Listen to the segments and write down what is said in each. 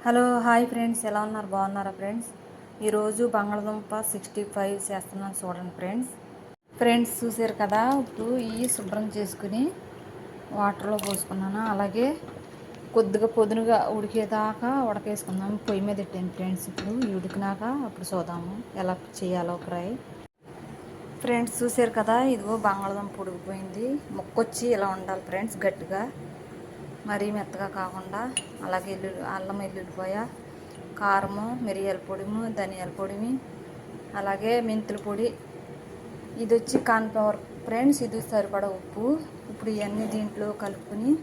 Hello hi friends, ఎలా ఉన్నారు? బాగున్నారా ఫ్రెండ్స్? ఈరోజు బంగాళదుంప 65 చేస్తున్నాను చూడండి ఫ్రెండ్స్ చూసారు కదా. ఇప్పుడు ఇవి శుభ్రం చేసుకుని వాటర్లో పోసుకున్నాను. అలాగే కొద్దిగా పొదునుగా ఉడికేదాకా ఉడకేసుకుందాం. పొయ్యి మీద పెట్టాను ఫ్రెండ్స్. ఇప్పుడు ఉడికినాక అప్పుడు చూద్దాము ఎలా చేయాలో ఫ్రై. ఫ్రెండ్స్ చూసారు కదా, ఇదిగో బంగాళదుంప ఉడికిపోయింది. ముక్కొచ్చి ఇలా ఉండాలి ఫ్రెండ్స్, గట్టిగా, మరీ మెత్తగా కాకుండా. అలాగే అల్లం వెల్లుల్లిపాయ, కారము, మిరియాల పొడిము, ధనియాల పొడిమి, అలాగే మెంతుల పొడి, ఇది వచ్చి కార్న్ఫ్లవర్ ఫ్రెండ్స్, ఇది సరిపడా ఉప్పు. ఇప్పుడు ఇవన్నీ దీంట్లో కలుపుకొని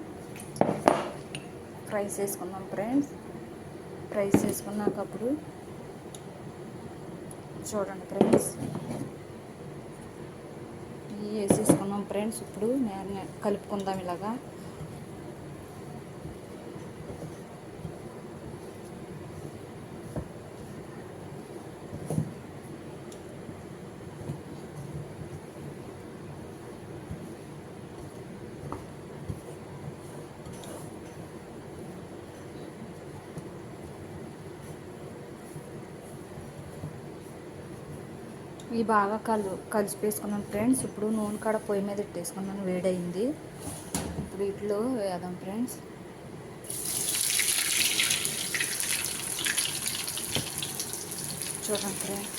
ఫ్రై చేసుకుందాం ఫ్రెండ్స్. ఫ్రై చేసుకున్నాక అప్పుడు చూడండి ఫ్రెండ్స్, ఇవి వేసేసుకున్నాం ఫ్రెండ్స్. ఇప్పుడు కలుపుకుందాం ఇలాగా. ఇవి బాగా కలిసిపేసుకున్నాను ఫ్రెండ్స్. ఇప్పుడు నూనె కాడ పొయ్యి మీద పెట్టేసుకున్నాను, వేడైంది. ఇప్పుడు వీటిలో వేద్దాం ఫ్రెండ్స్. చూడండి ఫ్రెండ్స్,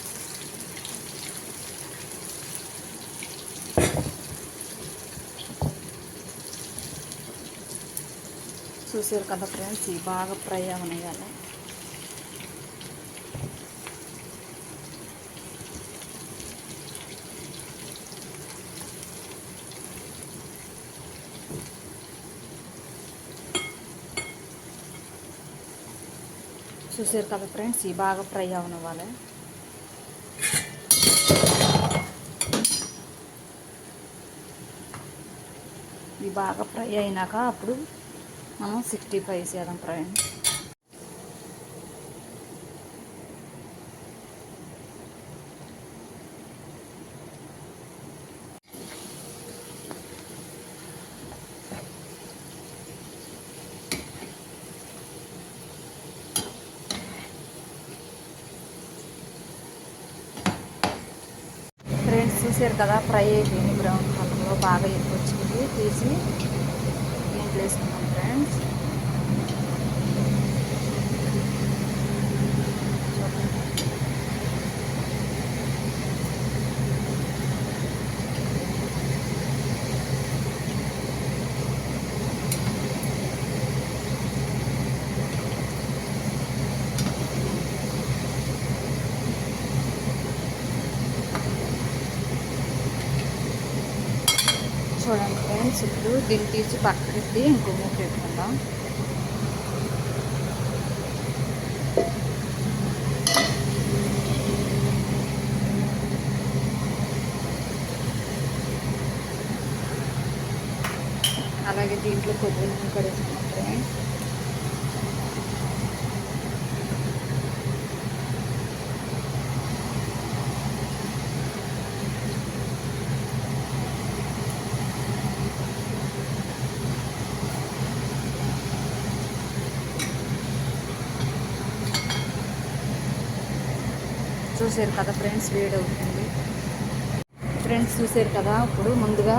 చూసారు కదా ఫ్రెండ్స్, ఇవి బాగా ఫ్రై అవనియాలి. చూసారు కదా ఫ్రెండ్స్, ఇవి బాగా ఫ్రై అవనివ్వాలి. ఇవి బాగా ఫ్రై అయినాక అప్పుడు మనం 65 చేద్దాం ఫ్రెండ్స్. ఫ్రెండ్స్ చూసారు కదా, ఫ్రై అయిపోయింది. బ్రౌన్ కలర్లో బాగా ఎక్కువ వచ్చింది. తీసి దీంట్లో వేసుకున్నాం ఫ్రెండ్స్. చూడండి ఫ్రెండ్స్, ఇప్పుడు దీన్ని తీసి పక్కన పెట్టి ఇంకో మూత పెట్టుకుందాం. అలాగే దీంట్లో కొద్దిగా నూనె కడేసుకున్నాం ఫ్రెండ్స్. చూసారు కదా ఫ్రెండ్స్, వేడి అవుతుంది. ఫ్రెండ్స్ చూసారు కదా, ఇప్పుడు ముందుగా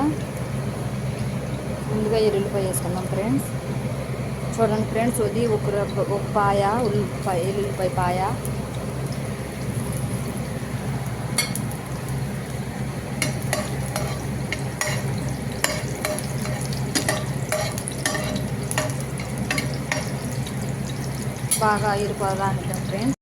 ఎల్లుల్లిపాయ వేసుకుందాం ఫ్రెండ్స్. చూడండి ఫ్రెండ్స్, అది ఒక పాయ ఎల్లుల్లిపాయ పాయ. బాగా ఎరుపుగా అంటాం ఫ్రెండ్స్.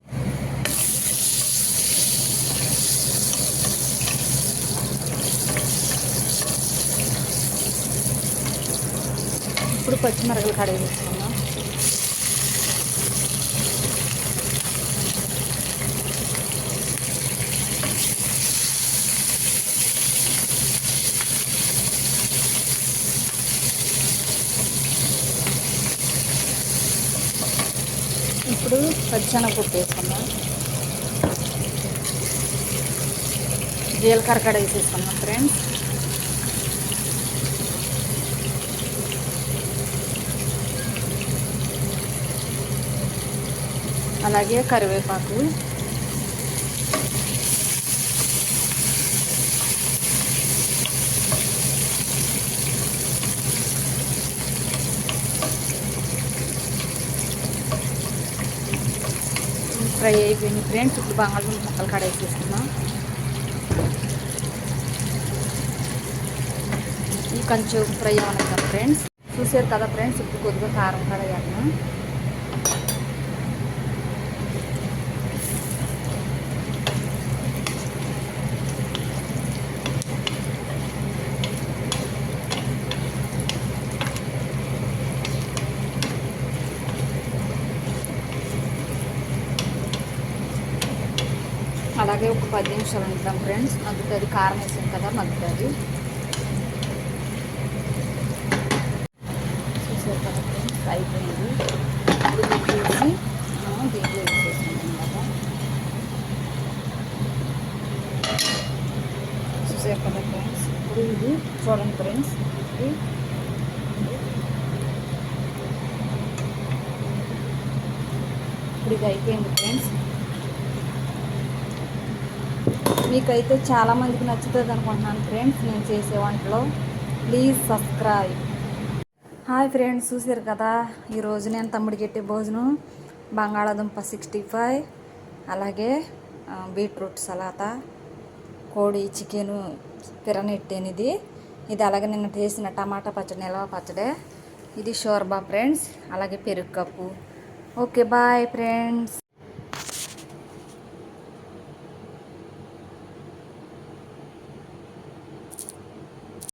ఇప్పుడు పచ్చిమిరపకాయలు కడిగి వేసుకుందాం. ఇప్పుడు పచ్చిశనగపప్పు వేసుకుందాం. జీలకర్ర కడిగి వేసేసుకుందాం ఫ్రెండ్స్. అలాగే కరివేపాకు, ఫ్రై అయిపోయింది ఫ్రెండ్స్. ఇప్పుడు బంగాళదుంప ముక్కలు కడేసేసుకున్నాం. ఈ కొంచెం ఫ్రై అవుతాం ఫ్రెండ్స్. చూసారు కదా ఫ్రెండ్స్, ఇప్పుడు కొద్దిగా కారం కడేయాలి. అలాగే ఒక 10 నిమిషాలు ఉంటాం ఫ్రెండ్స్. మగ్గుతుంది, కారం వేసాం కదా, మగ్గుతుంది. చూసారు కదా ఫ్రెండ్స్, అయిపోయింది. ఇప్పుడు తీసి దీంట్లో వేసేసాం కదా. చూసారు కదా ఫ్రెండ్స్, ఇప్పుడు ఇది చూడండి ఫ్రెండ్స్, ఇప్పుడు ఇది అయిపోయింది ఫ్రెండ్స్. మీకైతే చాలామందికి నచ్చుతుంది అనుకుంటున్నాను ఫ్రెండ్స్ నేను చేసే వంటలో. Please subscribe. హాయ్ ఫ్రెండ్స్, చూసారు కదా, ఈరోజు నేను తమ్ముడికి ఎట్టే భోజనం బంగాళాదుంప 65, అలాగే బీట్రూట్ సలాతా, కోడి చికెను పిరనెట్టేనిది ఇది, అలాగే నిన్న చేసిన టమాటా పచ్చడి, నిల్వ పచ్చడే ఇది, షోర్బా ఫ్రెండ్స్, అలాగే పెరుగు కప్పు. Okay bye friends.